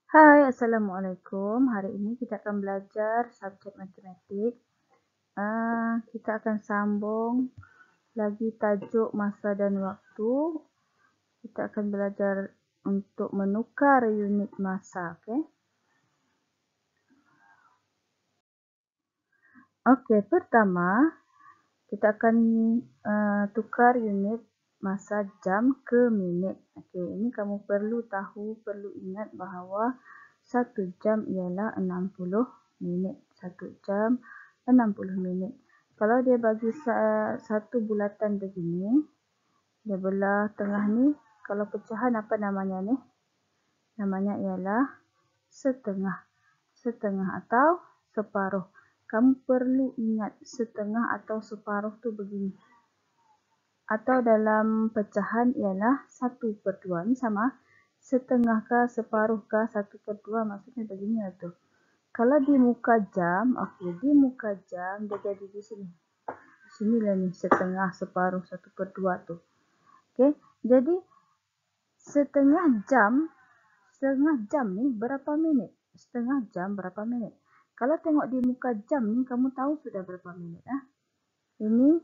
Hai, Assalamualaikum. Hari ini kita akan belajar subjek matematik. Kita akan sambung lagi tajuk masa dan waktu. Kita akan belajar untuk menukar unit masa. Okey, pertama kita akan tukar unit masa jam ke minit. Okey, ini kamu perlu ingat bahawa 1 jam ialah 60 minit. 1 jam 60 minit. Kalau dia bagi satu bulatan begini, dia belah tengah ni, kalau pecahan apa namanya ni? Namanya ialah setengah. Setengah atau separuh. Kamu perlu ingat setengah atau separuh tu begini. Atau dalam pecahan ialah 1/2. Ni sama. Setengah kah, separuh kah, 1/2, maksudnya begini lah tu. Kalau di muka jam, okey, di muka jam dia jadi di sini. Di sini lah ni, setengah, separuh, 1/2 tu. Okey, jadi setengah jam ni berapa minit? Setengah jam berapa minit? Kalau tengok di muka jam ni, kamu tahu sudah berapa minit? Ini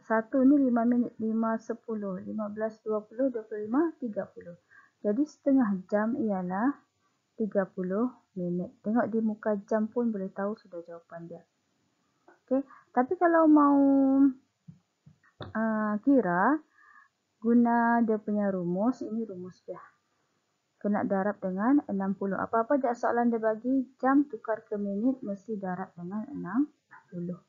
1 ni 5 minit, 5, 10, 15, 20, 25, 30. Jadi setengah jam ialah 30 minit. Tengok di muka jam pun boleh tahu sudah jawapan dia. Okey, tapi kalau mau kira, guna dia punya rumus, ini rumus dia. Kena darab dengan 60. Apa-apa je soalan dia bagi, jam tukar ke minit, mesti darab dengan 60.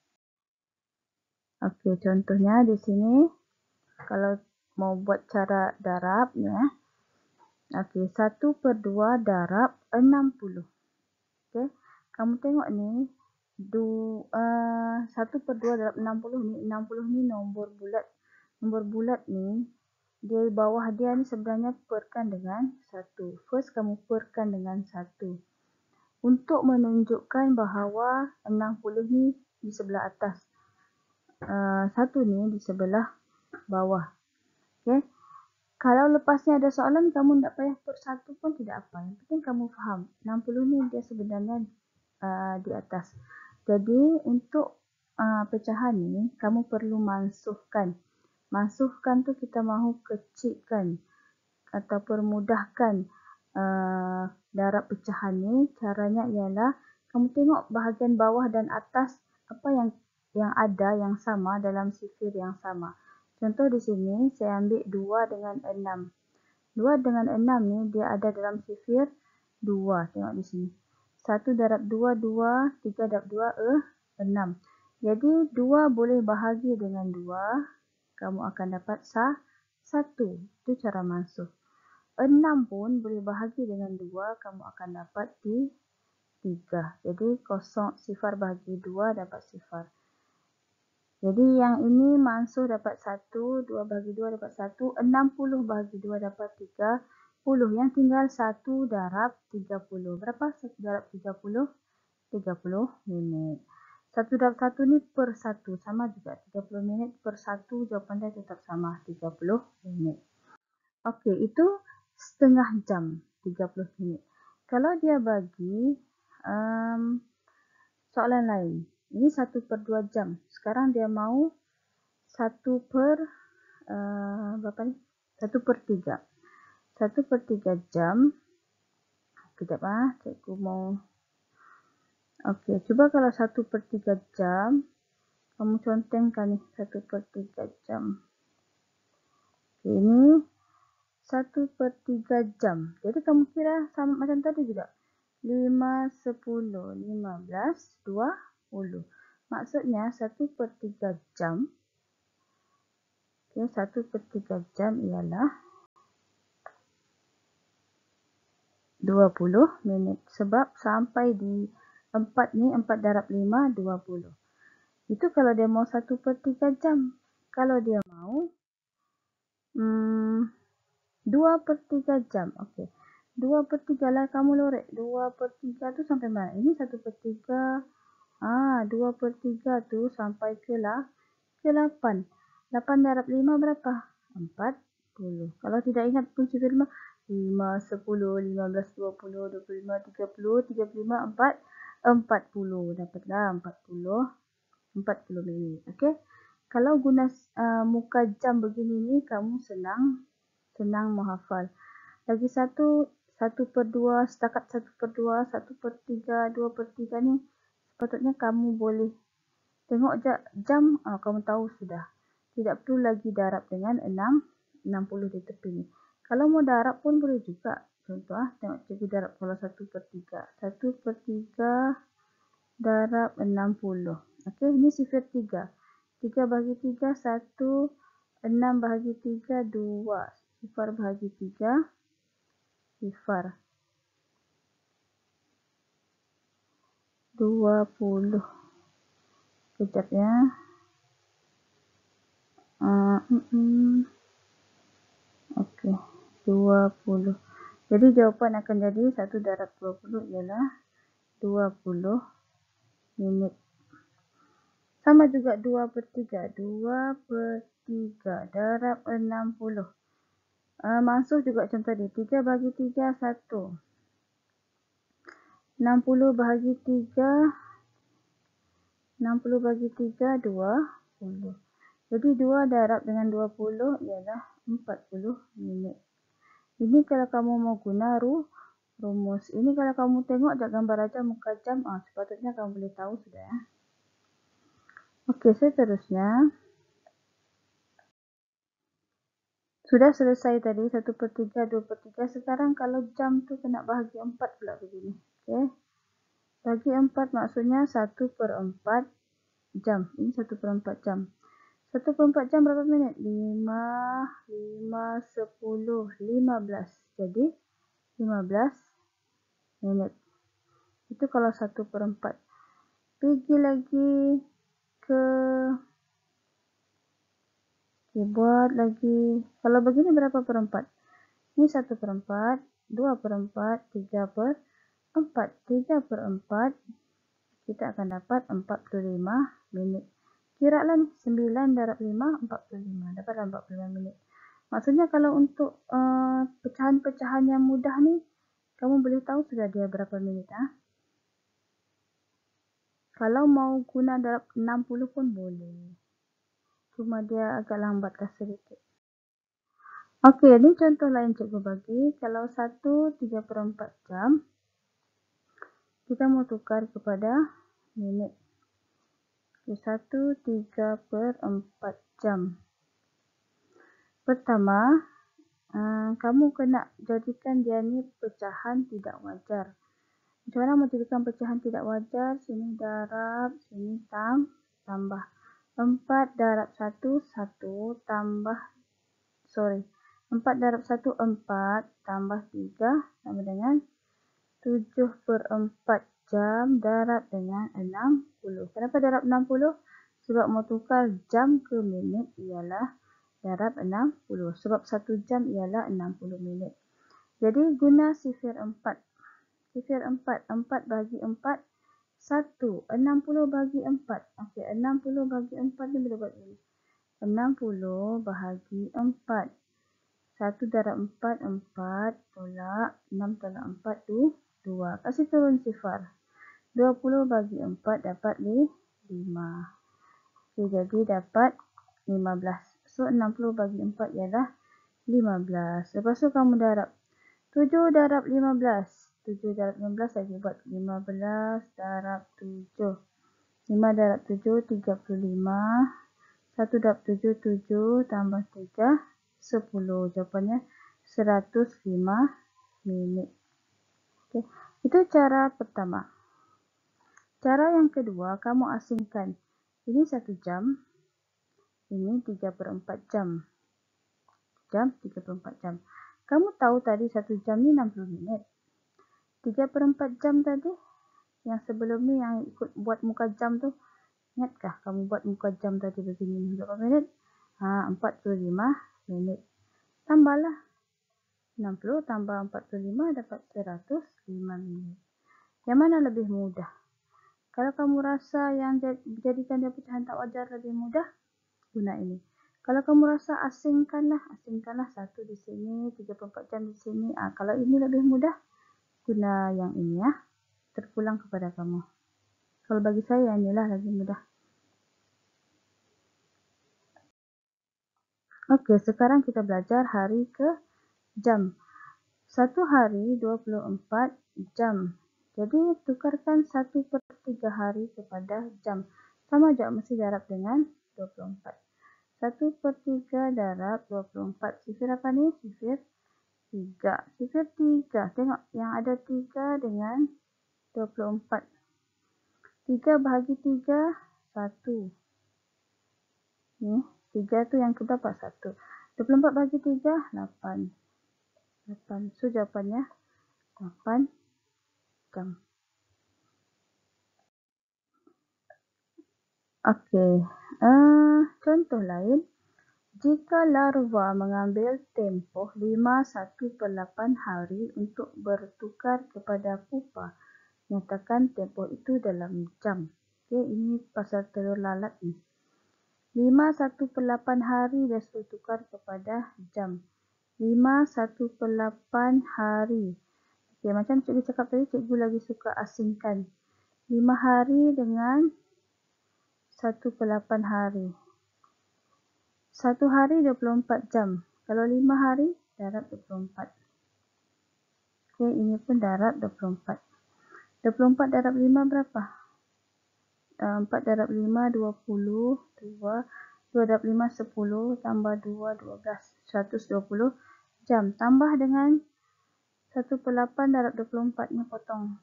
Okey, contohnya di sini, kalau mau buat cara darab ni, okey, 1/2 darab 60. Okey, kamu tengok ni, 1/2 darab 60 ni, 60 ni nombor bulat. Nombor bulat ni, di bawah dia ni sebenarnya perkan dengan 1. First, kamu perkan dengan 1. Untuk menunjukkan bahawa 60 ni di sebelah atas. 1 ni di sebelah bawah. Okay. Kalau lepas ni ada soalan, kamu tak payah per 1 pun tidak apa. Yang penting kamu faham. 60 ni dia sebenarnya di atas. Jadi, untuk pecahan ni, kamu perlu mansuhkan. Mansuhkan tu kita mahu kecilkan atau permudahkan darab pecahan ni. Caranya ialah kamu tengok bahagian bawah dan atas apa yang ada yang sama dalam sifir yang sama. Contoh di sini saya ambil 2 dengan 6. 2 dengan 6 ni dia ada dalam sifir 2. Tengok di sini. 1 darab 2, 2. 3 darab 2, 6. Jadi 2 boleh bahagi dengan 2. Kamu akan dapat 1. Itu cara mansuh. 6 pun boleh bahagi dengan 2. Kamu akan dapat 3. Jadi kosong sifar bahagi 2 dapat sifar. Jadi yang ini mansuh dapat 1. 2 bahagi 2 dapat 1. 60 bahagi 2 dapat 30. Yang tinggal 1 darab 30. Berapa 1 darab 30? 30 minit. 1 darab 1 ni per 1. Sama juga. 30 minit per 1. Jawapan dia tetap sama. 30 minit. Okey, itu setengah jam. 30 minit. Kalau dia bagi soalan lain. Ini 1/2 jam. Sekarang dia mau 1/3. 1/3. 1/3 jam. Sekejap cikgu mau. Okey, cuba kalau 1/3 jam. Kamu contengkan ni 1/3 jam. Okay, ini 1/3 jam. Jadi kamu kira sama macam tadi juga. 5, 10, 15, 20. Maksudnya 1/3 jam. Okay, 1/3 jam ialah 20 minit. Sebab sampai di 4 ni, 4 darab 5, 20. Itu kalau dia mau 1/3 jam. Kalau dia mau 2/3 jam. Okey. 2/3 lah kamu lorek. 2/3 tu sampai mana? Ini 1/3. 2/3 tu sampai ke 8. 8 darab 5 berapa? 40. Kalau tidak ingat kunci firma, 5, 10, 15, 20, 25, 30, 35, 4, 40. Dapatlah 40 minit. Okey. Kalau guna muka jam begini ni, kamu senang menghafal. Lagi satu, 1/2, setakat 1/2, 1/3, 2/3 ni, sepatutnya kamu boleh tengok jam, kamu tahu sudah. Tidak perlu lagi darab dengan 60 di tepi ni. Kalau mau darab pun boleh juga. Contoh, tengok cikgu darab kalau 1/3. 1/3 darab 60. Okey, ini sifar 3. 3 bahagi 3, 1. 6 bahagi 3, 2. Sifar bahagi 3, sifar. 20. Kejap ya. Okey, 20. Jadi jawapan akan jadi 1 darab 20 ialah 20 minit. Sama juga 2/3. 2/3 darab 60. Mansuh juga contoh dia. 3 bahagi 3, 1. 60 bahagi 3, 60 bahagi 3, 20. Jadi 2 darab dengan 20 ialah 40 minit. Ini kalau kamu mau guna rumus. Ini kalau kamu tengok gambar aja muka jam, sepatutnya kamu boleh tahu sudah ya. Okey, seterusnya. Sudah selesai tadi 1/3, 2/3. Sekarang kalau jam tu kena bahagi 4 pula begini. Okey. Bagi 4 maksudnya 1/4 jam. Ini 1/4 jam. 1/4 jam berapa minit? 5, 5, 10, 15. Jadi 15 minit. Itu kalau 1/4. Pergi lagi ke buat lagi. Kalau begini berapa perempat? Ini 1/4, 2/4, 3/4. 3/4 kita akan dapat 45 minit. Kiralah 9 darab 5, 45. Dapatlah 45 minit. Maksudnya kalau untuk pecahan-pecahan yang mudah ni, kamu boleh tahu sudah dia berapa minit. Kalau mau guna darab 60 pun boleh. Cuma dia agak lambatlah sedikit. Okey, ini contoh lain cikgu bagi. Kalau 1 3/4 jam, kita mau tukar kepada minit. 1 3/4 jam. Pertama, kamu kena jadikan dia ni pecahan tidak wajar. Macam mana mau jadikan pecahan tidak wajar? Sini darab, sini tambah. 4 darab 1, 1 tambah, 4 darab 1, 4 tambah 3 sama dengan 7/4 jam darab dengan 60. Kenapa darab 60? Sebab mau tukar jam ke minit ialah darab 60. Sebab 1 jam ialah 60 minit. Jadi guna sifir 4. Sifir 4. 4 bahagi 4. 1. 60 bahagi 4. Okey, 60 bahagi 4 ni boleh buat ini. 60 bahagi 4. 1 darab 4, 4 tolak 6 tolak 4 tu 2. Kasih turun sifar. 20 bagi 4 dapat 5. Okay, jadi dapat 15. So 60 bagi 4 ialah 15. Lepas tu kamu darab. 7 darab 15. 7 darab 15 lagi buat 15 darab 7. 5 darab 7, 35. 1 darab 7, 7 tambah 3, 10. Jawapannya 105 minit. Okay. Itu cara pertama. Cara yang kedua, kamu asingkan. Ini 1 jam. Ini 3/4 jam. 3/4 jam. Kamu tahu tadi 1 jam ni 60 minit. 3/4 jam tadi, yang sebelum ni yang ikut buat muka jam tu, ingatkah kamu buat muka jam tadi begini? Berapa minit? 45 minit. Tambahlah. 60 tambah 45 dapat 105 minit. Yang mana lebih mudah? Kalau kamu rasa yang jadikan dia pecahan tak wajar lebih mudah, guna ini. Kalau kamu rasa asingkanlah 1 di sini, 34 jam di sini. Kalau ini lebih mudah, guna yang ini ya. Terpulang kepada kamu. Kalau bagi saya inilah lebih mudah. Oke, sekarang kita belajar hari ke jam. 1 hari 24 jam. Jadi tukarkan 1/3 hari kepada jam. Sama juga mesti darab dengan 24. 1/3 darab 24. Sifir apa nih? Sifir 3. Sifir 3. Tengok yang ada 3 dengan 24. 3 bahagi 3, 1. Nih, 3 tu yang keberapa? 1. 24 bahagi 3, 8. 8. So, jawapannya 8 jam. Okey. Contoh lain. Jika larva mengambil tempoh 5/1/8 hari untuk bertukar kepada pupa, nyatakan tempoh itu dalam jam. Okey, ini pasal telur lalat ni. 5/1/8 hari dia suruh tukar kepada jam. 5/1/8 hari. Okey, macam cikgu cakap tadi, cikgu lagi suka asingkan. 5 hari dengan 1/8 hari. 1 hari 24 jam. Kalau 5 hari, darab 24. Okey, ini pun darab 24. 24 darab 5 berapa? 4 darab 5, 20. 2 darab 5, 10. Tambah 2, 12. 120 jam. Tambah dengan 1/8 darab 24 ni potong.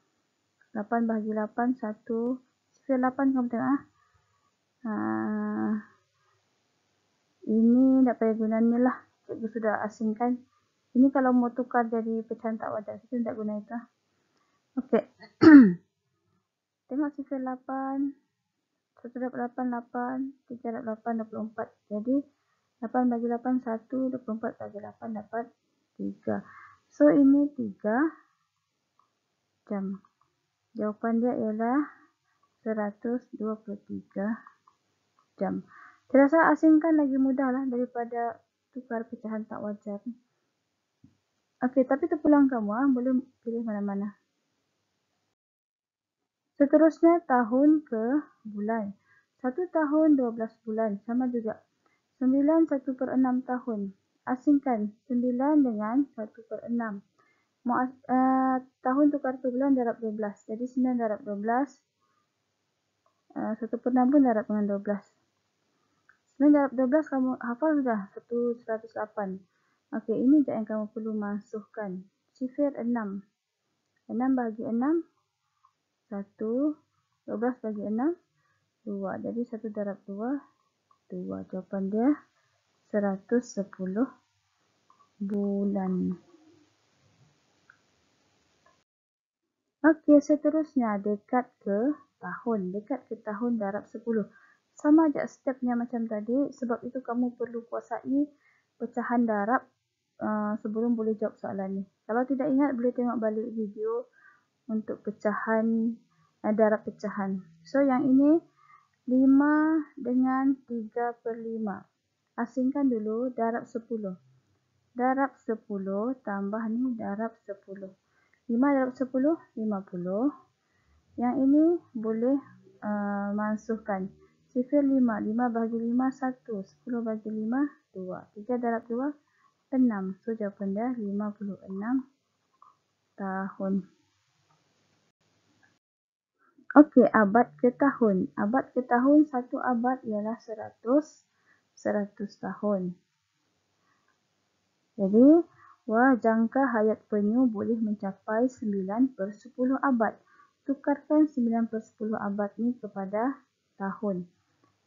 8 bahagi 8, 1. Sifir 8 kamu tengok. Ini tak payah guna ni lah. Cikgu sudah asingkan. Ini kalau mau tukar jadi pecahan tak wajar, kita tak guna itu. Okey. Tengok sifir 8. 1 darab 8, 8. 3 darab 8, 24. Jadi, 8 bagi 8, 1. 24 bagi 8 dapat 3. So, ini 3 jam. Jawapan dia ialah 123 jam. Saya rasa asingkan lagi mudah lah daripada tukar pecahan tak wajar. Okey, tapi terpulang kamu boleh pilih mana-mana. Seterusnya tahun ke bulan. 1 tahun 12 bulan sama juga. 9 1/6 tahun. Asingkan 9 dengan 1/6. Tahun tukar ke bulan darab 12. Jadi 9 darab 12. 1/6 pun darab dengan 12. 9 darab 12 kamu hafal sudah? 108. Okey, ini je yang kamu perlu masukkan. Sifir 6. 6 bahagi 6, 1. 12 bagi 6, 2. Jadi 1 darab 2, 2. Jawapan dia 110 bulan. Okey, seterusnya dekat ke tahun. Dekat ke tahun darab 10. Sama je stepnya macam tadi. Sebab itu kamu perlu kuasai pecahan darab sebelum boleh jawab soalan ni. Kalau tidak ingat, boleh tengok balik video untuk pecahan darab pecahan. So, yang ini 5 dengan 3/5. Asingkan dulu darab 10. Darab 10 tambah ni darab 10. 5 darab 10, 50. Yang ini boleh masukkan. Sifir 5. 5 bahagi 5, 1. 10 bahagi 5, 2. 3 darab 2, 6. So, jawapan dia 56 tahun. Okey, abad ke tahun. Abad ke tahun, 1 abad ialah 100 tahun. Jadi, jangka hayat penyu boleh mencapai 9/10 abad. Tukarkan 9/10 abad ni kepada tahun.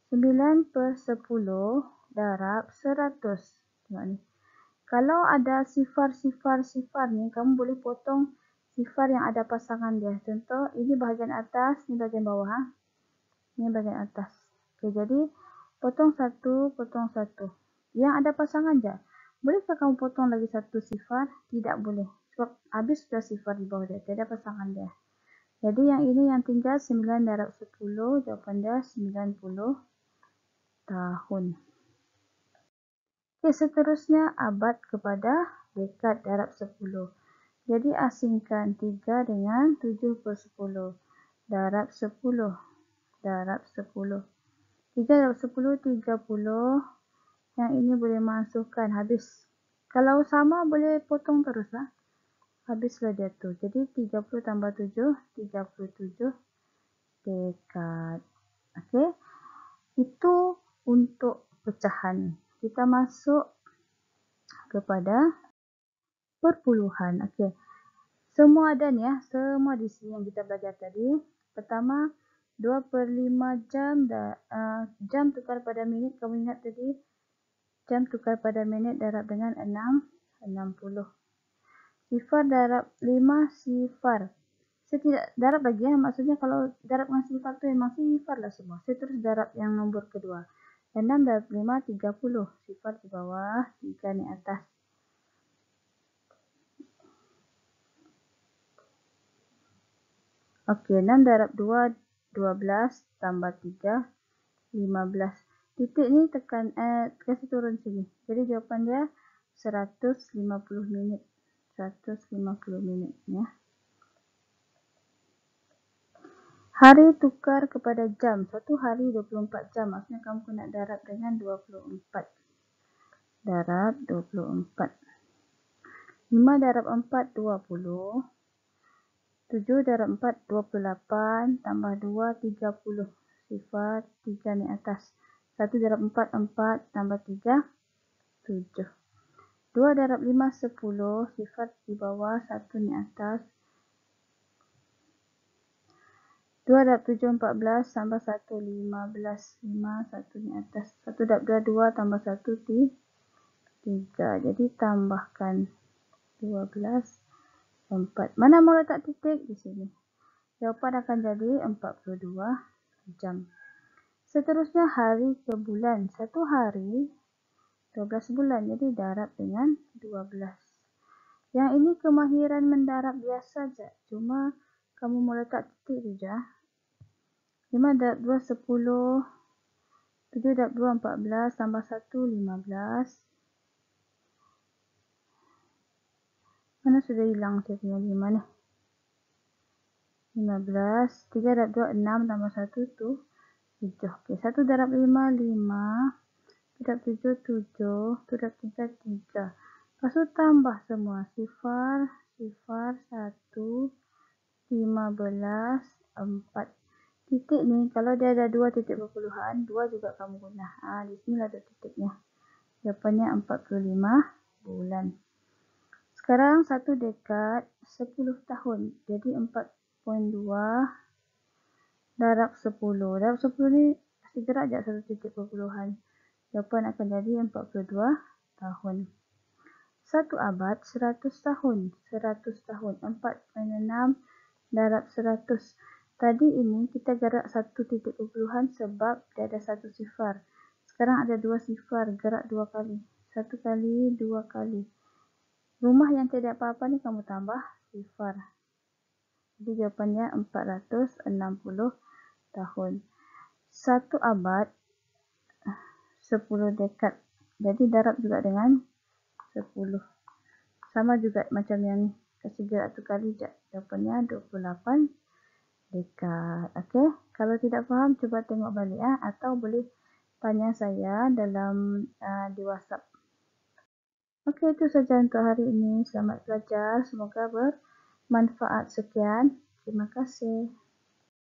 9/10 darab 100. Tengok ni. Kalau ada sifar-sifar ni, kamu boleh potong sifar yang ada pasangan dia. Contoh, ini bahagian atas, ini bahagian bawah. Ini bahagian atas. Okay, jadi, potong 1, potong 1. Yang ada pasangan je. Bolehkah kamu potong lagi 1 sifar? Tidak boleh. Sebab habis sudah sifar di bawah dia. Tiada pasangan dia. Jadi yang ini yang tinggal 9 darab 10. Jawapan dia 90 tahun. Okey, seterusnya abad kepada dekad darab 10. Jadi asingkan 3 dengan 7/10. Darab 10. Darab 10. 3 darab 10, 30. Yang ini boleh masukkan habis. Kalau sama boleh potong terus lah. Habislah dia tu. Jadi 30 tambah 7, 37 dekad. Okey. Itu untuk pecahan. Kita masuk kepada perpuluhan. Okey. Semua ada ni ya. Semua di sini yang kita belajar tadi. Pertama, 2/5 jam. Jam tukar pada minit. Kamu ingat tadi? Jam tukar pada minit darab dengan 60. Sifar darab 5 sifar. Saya tidak darab lagi ya. Maksudnya kalau darab dengan sifar tu memang sifar lah semua. Saya terus darab yang nombor kedua. 6 darab 5, 30. Sifar di bawah, 3 di atas. Okey, 6 darab 2, 12 tambah 3, 15. Titik ni tekan, kasih turun sini. Jadi jawapan dia 150 minit. 150 minit ya. Hari tukar kepada jam. Satu hari 24 jam. Maksudnya kamu kena darab dengan 24. Darab 24. 5 darab 4, 20. 7 darab 4, 28. Tambah 2, 30. Sifar 3 ni atas. 1 darab 4, 4. Tambah 3, 7. 2 darab 5, 10. Sifar di bawah, 1 ni atas. 2 darab 7, 14. Tambah 1, 15. 5, 1 ni atas. 1 darab 2, 2. Tambah 1, 3. Jadi tambahkan 12, 4. Mana mau letak titik? Di sini. Jawapan akan jadi 42 jam. Seterusnya hari ke bulan. Satu hari 12 bulan. Jadi darab dengan 12. Yang ini kemahiran mendarab biasa saja. Cuma kamu mau letak titik saja. 5 darab 2, 10. 7 darab 2, 14. Tambah 1, 15. Mana sudah hilang saya punya 5 ni? 15. 3 darab 2, 6. Tambah 1 tu 7. Okey, 1 darab 5, 5. 1 darab 7, 7. 1 darab 3, 3. Lepas tu tambah semua. Sifar, 1, 15, 4. Titik ni, kalau dia ada 2 titik perpuluhan, 2 juga kamu guna. Di sini ada titiknya. Jawapannya 45 bulan. Sekarang 1 dekad 10 tahun. Jadi 4.2 darab 10. Darab 10 ni pasti gerak je 1 titik perpuluhan. Jawapan akan jadi 42 tahun. 1 abad 100 tahun. 100 tahun. 4.6 darab 100. Tadi ini kita gerak 1 titik perpuluhan sebab dia ada 1 sifar. Sekarang ada 2 sifar. Gerak 2 kali. 1 kali, 2 kali. Rumah yang tiada apa-apa ni kamu tambah sifar. Jadi jawapannya 460 tahun. 1 abad 10 dekad. Jadi darab juga dengan 10. Sama juga macam yang kasih gerak tu kali je. Jawapannya 28 dekad. Okey. Kalau tidak faham cuba tengok balik atau boleh tanya saya dalam di WhatsApp. Okey, itu saja untuk hari ini. Selamat belajar. Semoga bermanfaat. Sekian. Terima kasih.